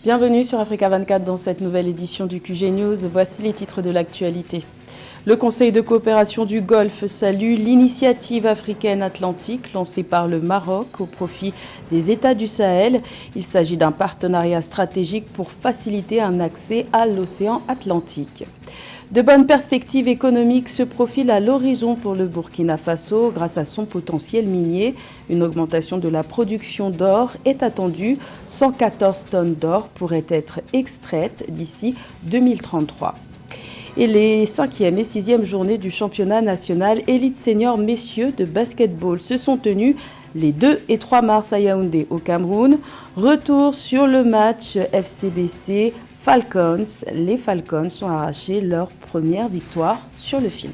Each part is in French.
Bienvenue sur Africa 24 dans cette nouvelle édition du QG News. Voici les titres de l'actualité. Le Conseil de coopération du Golfe salue l'initiative africaine atlantique lancée par le Maroc au profit des États du Sahel. Il s'agit d'un partenariat stratégique pour faciliter un accès à l'océan Atlantique. De bonnes perspectives économiques se profilent à l'horizon pour le Burkina Faso grâce à son potentiel minier. Une augmentation de la production d'or est attendue. 114 tonnes d'or pourraient être extraites d'ici 2033. Et les 5e et 6e journées du championnat national élite senior messieurs de basketball se sont tenues les 2 et 3 mars à Yaoundé au Cameroun. Retour sur le match FCBC Falcons. Les Falcons ont arraché leur première victoire sur le fil.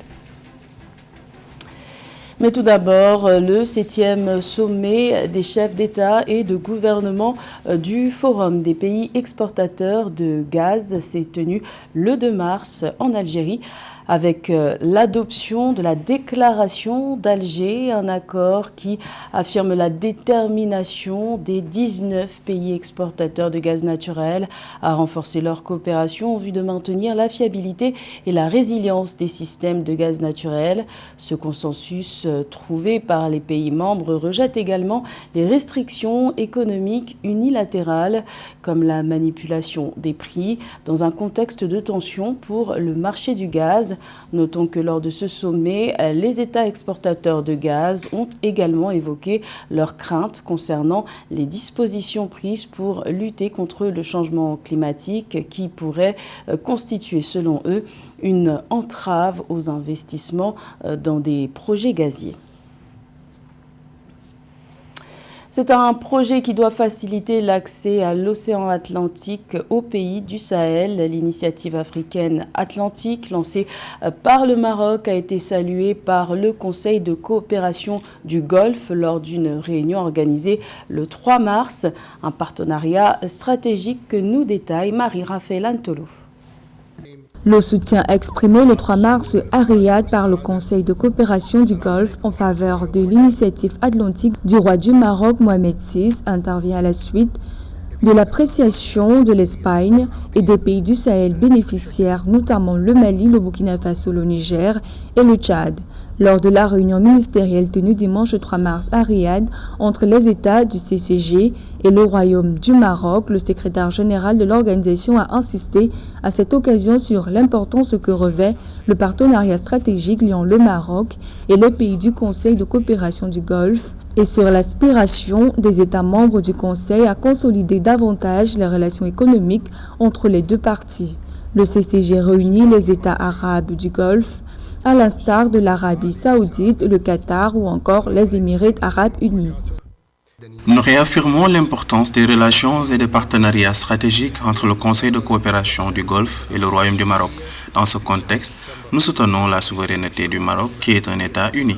Mais tout d'abord, le 7e sommet des chefs d'État et de gouvernement du Forum des pays exportateurs de gaz s'est tenu le 2 mars en Algérie avec l'adoption de la déclaration d'Alger, un accord qui affirme la détermination des 19 pays exportateurs de gaz naturel à renforcer leur coopération en vue de maintenir la fiabilité et la résilience des systèmes de gaz naturel. Ce consensus trouvé par les pays membres rejette également les restrictions économiques unilatérales comme la manipulation des prix dans un contexte de tension pour le marché du gaz. Notons que lors de ce sommet, les États exportateurs de gaz ont également évoqué leurs craintes concernant les dispositions prises pour lutter contre le changement climatique qui pourrait constituer, selon eux, une entrave aux investissements dans des projets gaziers. C'est un projet qui doit faciliter l'accès à l'océan Atlantique aux pays du Sahel. L'initiative africaine atlantique lancée par le Maroc a été saluée par le Conseil de coopération du Golfe lors d'une réunion organisée le 3 mars. Un partenariat stratégique que nous détaille Marie-Raphaël Antolo. Le soutien exprimé le 3 mars à Riyad par le Conseil de coopération du Golfe en faveur de l'initiative atlantique du roi du Maroc Mohamed VI intervient à la suite de l'appréciation de l'Espagne et des pays du Sahel bénéficiaires, notamment le Mali, le Burkina Faso, le Niger et le Tchad. Lors de la réunion ministérielle tenue dimanche 3 mars à Riyad entre les États du CCG et le Royaume du Maroc, le secrétaire général de l'organisation a insisté à cette occasion sur l'importance que revêt le partenariat stratégique liant le Maroc et les pays du Conseil de coopération du Golfe et sur l'aspiration des États membres du Conseil à consolider davantage les relations économiques entre les deux parties. Le CCG réunit les États arabes du Golfe, à l'instar de l'Arabie saoudite, le Qatar ou encore les Émirats arabes unis. Nous réaffirmons l'importance des relations et des partenariats stratégiques entre le Conseil de coopération du Golfe et le Royaume du Maroc. Dans ce contexte, nous soutenons la souveraineté du Maroc qui est un État uni.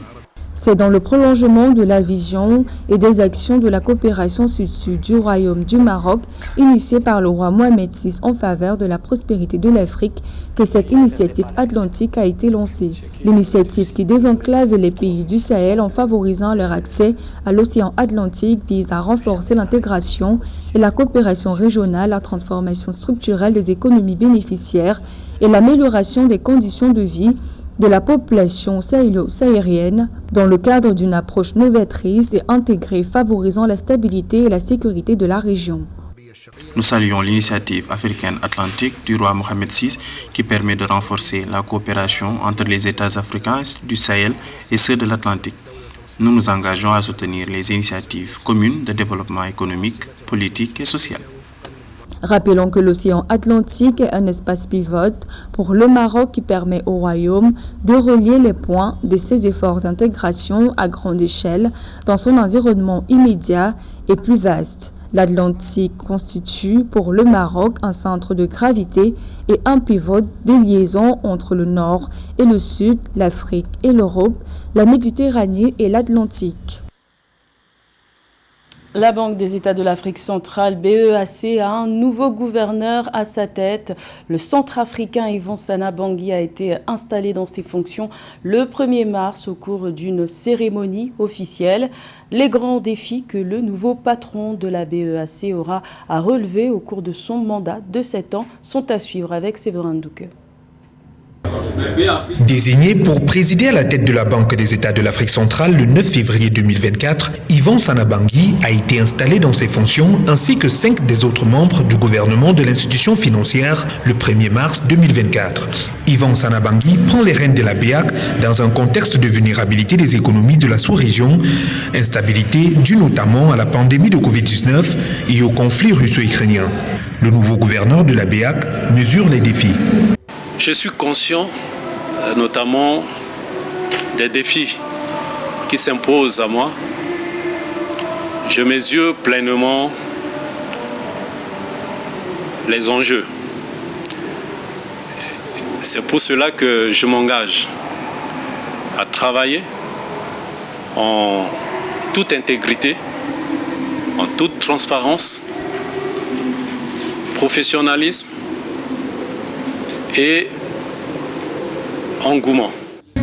C'est dans le prolongement de la vision et des actions de la coopération sud-sud du Royaume du Maroc, initiée par le roi Mohamed VI en faveur de la prospérité de l'Afrique, que cette initiative atlantique a été lancée. L'initiative qui désenclave les pays du Sahel en favorisant leur accès à l'océan Atlantique vise à renforcer l'intégration et la coopération régionale, la transformation structurelle des économies bénéficiaires et l'amélioration des conditions de vie de la population sahélienne dans le cadre d'une approche novatrice et intégrée favorisant la stabilité et la sécurité de la région. Nous saluons l'initiative africaine atlantique du roi Mohamed VI qui permet de renforcer la coopération entre les États africains du Sahel et ceux de l'Atlantique. Nous nous engageons à soutenir les initiatives communes de développement économique, politique et social. Rappelons que l'océan Atlantique est un espace pivote pour le Maroc qui permet au Royaume de relier les points de ses efforts d'intégration à grande échelle dans son environnement immédiat et plus vaste. L'Atlantique constitue pour le Maroc un centre de gravité et un pivot de liaison entre le Nord et le Sud, l'Afrique et l'Europe, la Méditerranée et l'Atlantique. La Banque des États de l'Afrique centrale, BEAC, a un nouveau gouverneur à sa tête. Le centrafricain Yvon Sana Bangui a été installé dans ses fonctions le 1er mars au cours d'une cérémonie officielle. Les grands défis que le nouveau patron de la BEAC aura à relever au cours de son mandat de 7 ans sont à suivre avec Séverin Douke. Désigné pour présider à la tête de la Banque des États de l'Afrique centrale le 9 février 2024, Yvon Sana Bangui a été installé dans ses fonctions ainsi que 5 des autres membres du gouvernement de l'institution financière le 1er mars 2024. Yvon Sana Bangui prend les rênes de la BEAC dans un contexte de vulnérabilité des économies de la sous-région, instabilité due notamment à la pandémie de Covid-19 et au conflit russo-ukrainien. Le nouveau gouverneur de la BEAC mesure les défis. Je suis conscient notamment des défis qui s'imposent à moi. Je mesure pleinement les enjeux. C'est pour cela que je m'engage à travailler en toute intégrité, en toute transparence, professionnalisme et engouement.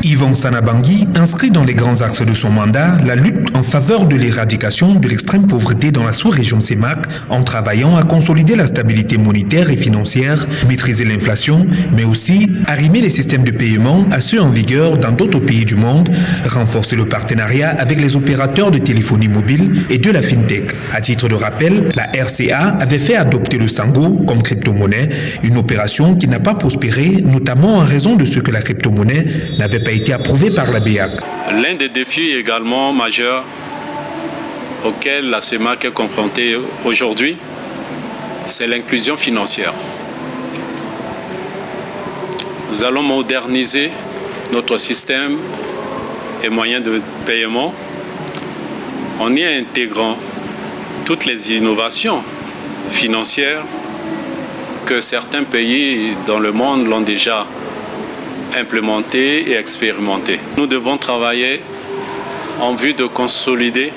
Yvon Sana Bangui inscrit dans les grands axes de son mandat la lutte en faveur de l'éradication de l'extrême pauvreté dans la sous-région CEMAC en travaillant à consolider la stabilité monétaire et financière, maîtriser l'inflation, mais aussi arrimer les systèmes de paiement à ceux en vigueur dans d'autres pays du monde, renforcer le partenariat avec les opérateurs de téléphonie mobile et de la FinTech. À titre de rappel, la RCA avait fait adopter le Sango comme crypto-monnaie, une opération qui n'a pas prospéré, notamment en raison de ce que la crypto-monnaie n'avait pas été approuvé par la BEAC. L'un des défis également majeurs auxquels la CEMAC est confrontée aujourd'hui, c'est l'inclusion financière. Nous allons moderniser notre système et moyens de paiement en y intégrant toutes les innovations financières que certains pays dans le monde l'ont déjà implémenté et expérimenté. Nous devons travailler en vue de consolider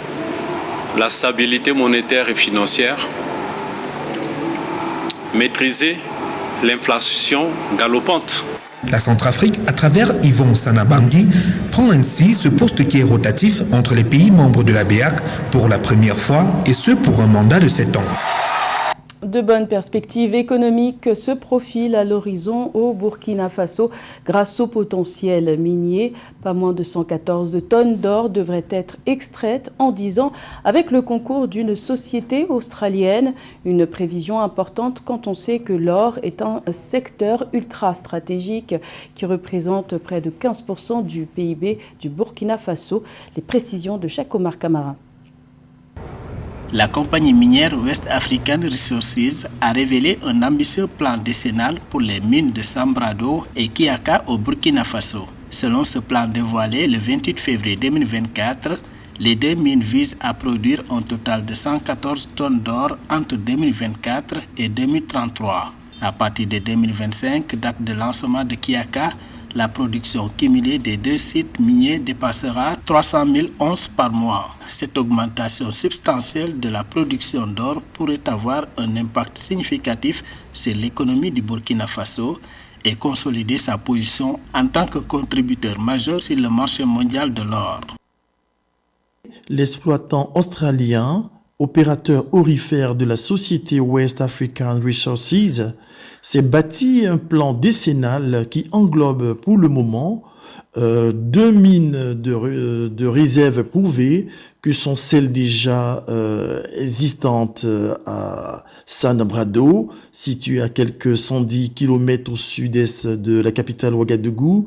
la stabilité monétaire et financière, maîtriser l'inflation galopante. La Centrafrique, à travers Yvon Sana Bangui, prend ainsi ce poste qui est rotatif entre les pays membres de la BEAC pour la première fois, et ce pour un mandat de 7 ans. De bonnes perspectives économiques se profilent à l'horizon au Burkina Faso grâce au potentiel minier. Pas moins de 114 tonnes d'or devraient être extraites en 10 ans avec le concours d'une société australienne. Une prévision importante quand on sait que l'or est un secteur ultra stratégique qui représente près de 15% du PIB du Burkina Faso. Les précisions de Chakomar Camara. La compagnie minière West African Resources a révélé un ambitieux plan décennal pour les mines de Sambrado et Kiaka au Burkina Faso. Selon ce plan dévoilé le 28 février 2024, les deux mines visent à produire un total de 114 tonnes d'or entre 2024 et 2033. À partir de 2025, date de lancement de Kiaka, la production cumulée des deux sites miniers dépassera 300 000 onces par mois. Cette augmentation substantielle de la production d'or pourrait avoir un impact significatif sur l'économie du Burkina Faso et consolider sa position en tant que contributeur majeur sur le marché mondial de l'or. L'exploitant australien, opérateur aurifère de la société West African Resources, s'est bâti un plan décennal qui englobe pour le moment 2 mines de réserve prouvées que sont celles déjà existantes à San Brado, située à quelques 110 km au sud-est de la capitale Ouagadougou,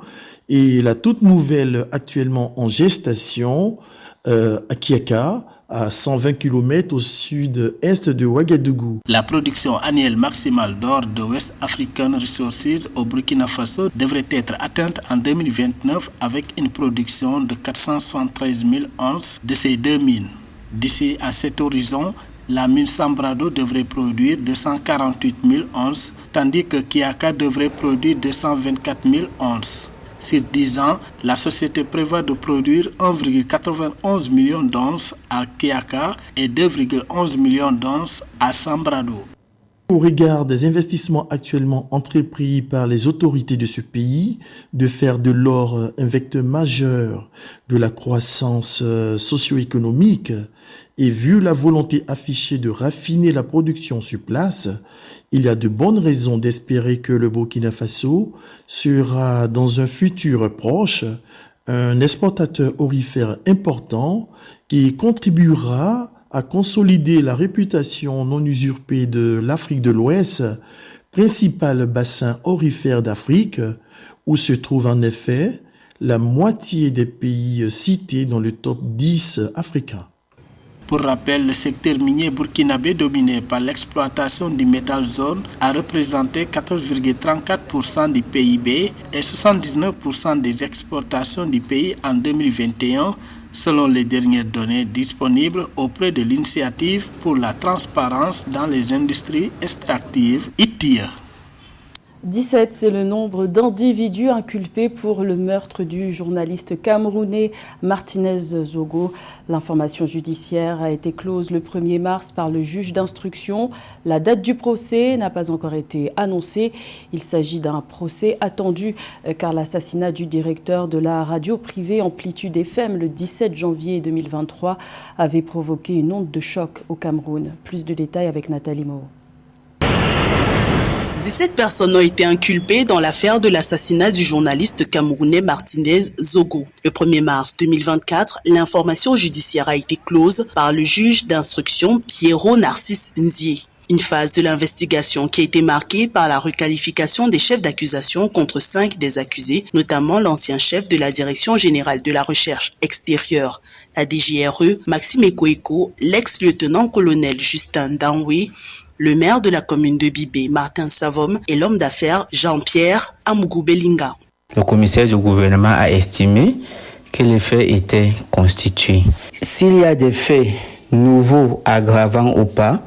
et la toute nouvelle actuellement en gestation à Kiaka, à 120 km au sud-est de Ouagadougou. La production annuelle maximale d'or de West African Resources au Burkina Faso devrait être atteinte en 2029 avec une production de 473 000 onces de ces deux mines. D'ici à cet horizon, la mine Sambrado devrait produire 248 000 onces, tandis que Kiaka devrait produire 224 000 onces. Sur 10 ans, la société prévoit de produire 1,91 million d'onces à Kiaka et 2,11 millions d'onces à Sambrado. Au regard des investissements actuellement entrepris par les autorités de ce pays, de faire de l'or un vecteur majeur de la croissance socio-économique et vu la volonté affichée de raffiner la production sur place, il y a de bonnes raisons d'espérer que le Burkina Faso sera dans un futur proche un exportateur aurifère important qui contribuera à consolider la réputation non usurpée de l'Afrique de l'Ouest, principal bassin aurifère d'Afrique, où se trouve en effet la moitié des pays cités dans le top 10 africain. Pour rappel, le secteur minier burkinabé dominé par l'exploitation du métal zone a représenté 14,34% du PIB et 79% des exportations du pays en 2021, selon les dernières données disponibles auprès de l'Initiative pour la transparence dans les industries extractives, ITIA. 17, c'est le nombre d'individus inculpés pour le meurtre du journaliste camerounais Martinez Zogo. L'information judiciaire a été close le 1er mars par le juge d'instruction. La date du procès n'a pas encore été annoncée. Il s'agit d'un procès attendu car l'assassinat du directeur de la radio privée Amplitude FM le 17 janvier 2023 avait provoqué une onde de choc au Cameroun. Plus de détails avec Nathalie Moho. 17 personnes ont été inculpées dans l'affaire de l'assassinat du journaliste camerounais Martinez Zogo. Le 1er mars 2024, l'information judiciaire a été close par le juge d'instruction Pierrot Narcisse Nzié. Une phase de l'investigation qui a été marquée par la requalification des chefs d'accusation contre 5 des accusés, notamment l'ancien chef de la Direction générale de la recherche extérieure, la DGRE, Maxime Ekoeko, l'ex-lieutenant-colonel Justin Danwe, le maire de la commune de Bibé, Martin Savom, et l'homme d'affaires Jean-Pierre Amougou Belinga. Le commissaire du gouvernement a estimé que les faits étaient constitués. S'il y a des faits nouveaux, aggravants ou pas,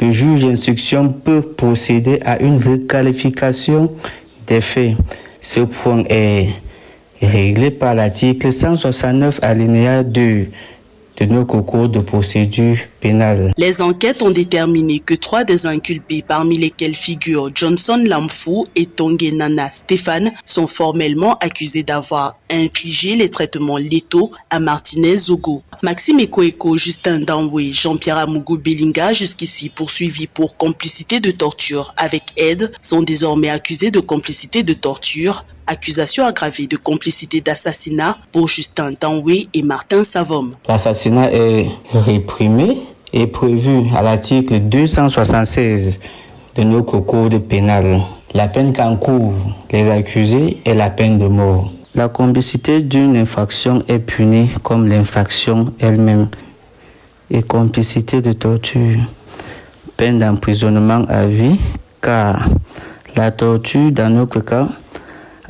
le juge d'instruction peut procéder à une requalification des faits. Ce point est réglé par l'article 169 alinéa 2 de notre code de procédure pénale. Les enquêtes ont déterminé que 3 des inculpés, parmi lesquels figurent Johnson Lamfou et Tongenana Stéphane, sont formellement accusés d'avoir infligé les traitements létaux à Martinez Zogo. Maxime Ekoeko, Justin Danwe, Jean-Pierre Amougou Belinga, jusqu'ici poursuivis pour complicité de torture avec aide, sont désormais accusés de complicité de torture, accusation aggravée de complicité d'assassinat pour Justin Danwe et Martin Savom. L'assassinat est réprimé et prévu à l'article 276 de notre code pénal. La peine qu'encourent les accusés est la peine de mort. La complicité d'une infraction est punie comme l'infraction elle-même. Et complicité de torture, peine d'emprisonnement à vie, car la torture, dans notre cas,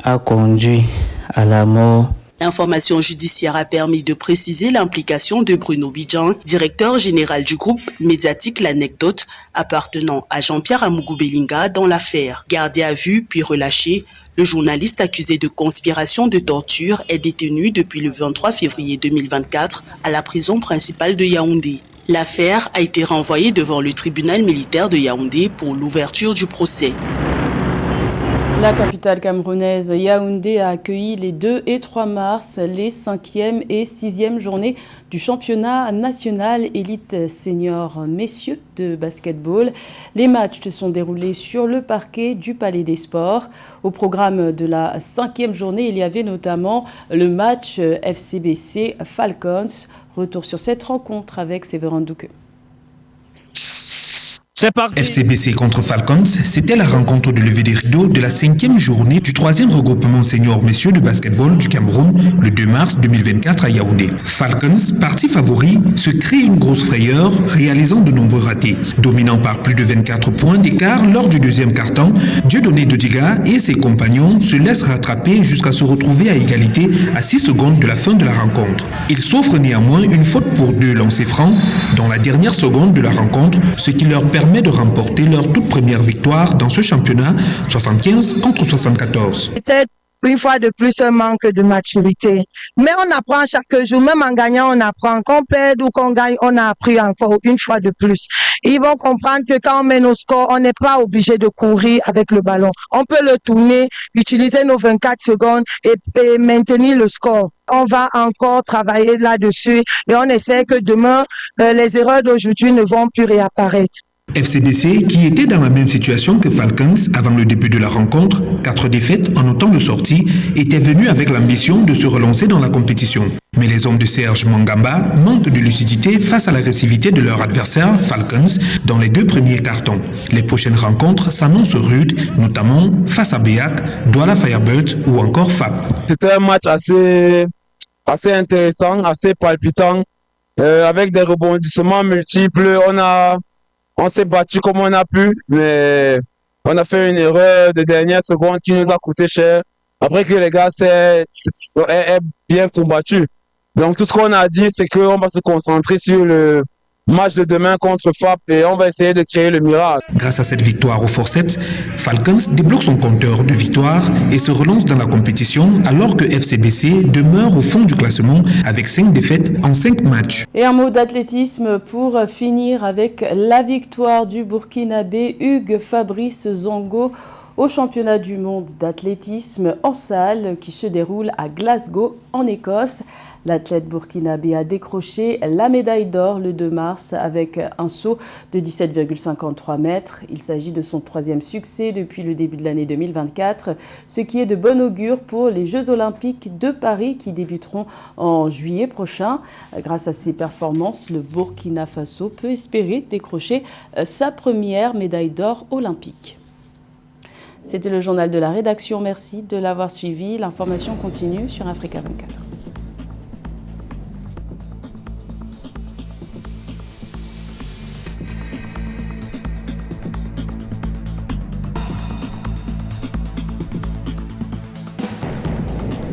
a conduit à la mort. L'information judiciaire a permis de préciser l'implication de Bruno Bidjan, directeur général du groupe médiatique L'Anecdote, appartenant à Jean-Pierre Amougou Belinga dans l'affaire. Gardé à vue puis relâché, le journaliste accusé de conspiration de torture est détenu depuis le 23 février 2024 à la prison principale de Yaoundé. L'affaire a été renvoyée devant le tribunal militaire de Yaoundé pour l'ouverture du procès. La capitale camerounaise Yaoundé a accueilli les 2 et 3 mars les 5e et 6e journées du championnat national élite senior messieurs de basketball. Les matchs se sont déroulés sur le parquet du Palais des Sports. Au programme de la 5e journée, il y avait notamment le match FCBC Falcons. Retour sur cette rencontre avec Séverin Douque. FCBC contre Falcons, c'était la rencontre de levée des rideaux de la 5e journée du 3e regroupement senior messieurs de basketball du Cameroun le 2 mars 2024 à Yaoundé. Falcons, parti favori, se crée une grosse frayeur, réalisant de nombreux ratés. Dominant par plus de 24 points d'écart lors du 2e quart-temps, Dieudonné Dodiga et ses compagnons se laissent rattraper jusqu'à se retrouver à égalité à 6 secondes de la fin de la rencontre. Ils s'offrent néanmoins une faute pour 2 lancers francs dans la dernière seconde de la rencontre, ce qui leur permet de remporter leur toute première victoire dans ce championnat, 75 contre 74. C'était une fois de plus un manque de maturité. Mais on apprend chaque jour, même en gagnant, on apprend. Qu'on perde ou qu'on gagne, on a appris encore une fois de plus. Ils vont comprendre que quand on met nos scores, on n'est pas obligé de courir avec le ballon. On peut le tourner, utiliser nos 24 secondes et maintenir le score. On va encore travailler là-dessus et on espère que demain, les erreurs d'aujourd'hui ne vont plus réapparaître. FCBC, qui était dans la même situation que Falcons avant le début de la rencontre, 4 défaites en autant de sorties, était venu avec l'ambition de se relancer dans la compétition. Mais les hommes de Serge Mangamba manquent de lucidité face à l'agressivité de leur adversaire, Falcons, dans les 2 premiers cartons. Les prochaines rencontres s'annoncent rudes, notamment face à Béac, Douala Firebirds ou encore FAP. C'était un match assez intéressant, assez palpitant, avec des rebondissements multiples. On s'est battu comme on a pu, mais on a fait une erreur de dernière seconde qui nous a coûté cher. Après que les gars aient bien combattu. Donc tout ce qu'on a dit, c'est qu'on va se concentrer sur le match de demain contre FAP et on va essayer de créer le miracle. Grâce à cette victoire au forceps, Falcons débloque son compteur de victoires et se relance dans la compétition alors que FCBC demeure au fond du classement avec 5 défaites en 5 matchs. Et un mot d'athlétisme pour finir avec la victoire du Burkinabé Hugues Fabrice Zongo au championnat du monde d'athlétisme en salle qui se déroule à Glasgow en Écosse. L'athlète burkinabé a décroché la médaille d'or le 2 mars avec un saut de 17,53 mètres. Il s'agit de son 3e succès depuis le début de l'année 2024, ce qui est de bon augure pour les Jeux olympiques de Paris qui débuteront en juillet prochain. Grâce à ses performances, le Burkina Faso peut espérer décrocher sa première médaille d'or olympique. C'était le journal de la rédaction. Merci de l'avoir suivi. L'information continue sur Africa 24.